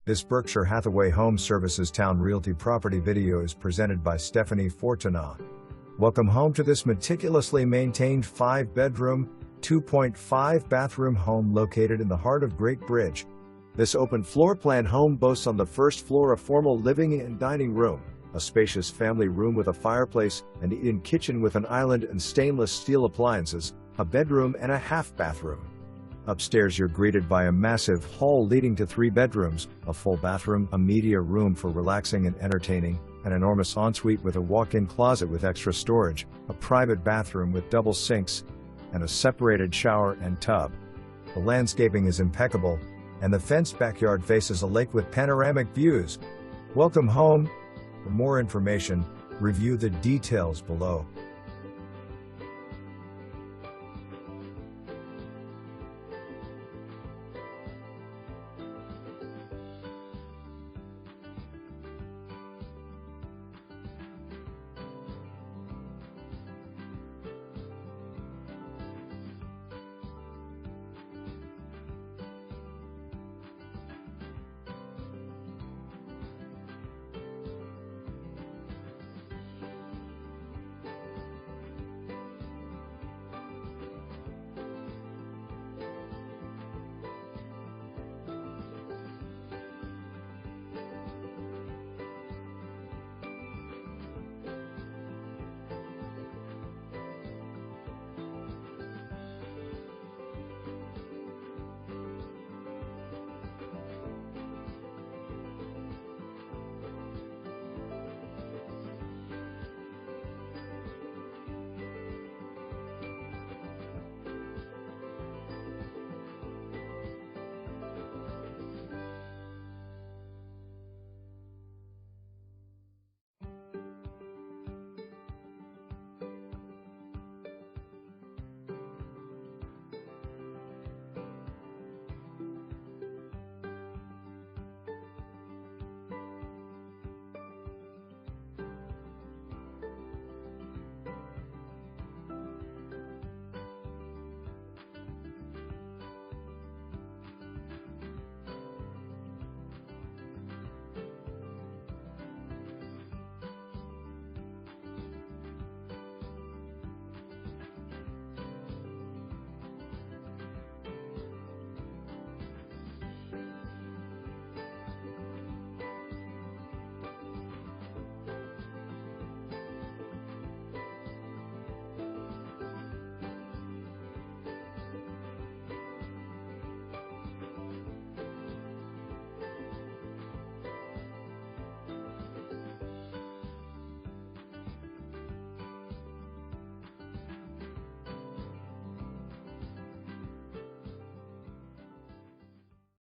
This Berkshire Hathaway Home Services Towne Realty property video is presented by Stephanie Fortuna. Welcome home to this meticulously maintained 5-bedroom, 2.5 bathroom home located in the heart of Great Bridge. This open floor plan home boasts on the first floor a formal living and dining room, a spacious family room with a fireplace, an eat-in kitchen with an island and stainless steel appliances, a bedroom and a half bathroom. Upstairs you're greeted by a massive hall leading to 3 bedrooms, a full bathroom, a media room for relaxing and entertaining, an enormous ensuite with a walk-in closet with extra storage, a private bathroom with double sinks, and a separated shower and tub. The landscaping is impeccable, and the fenced backyard faces a lake with panoramic views. Welcome home. For more information, review the details below.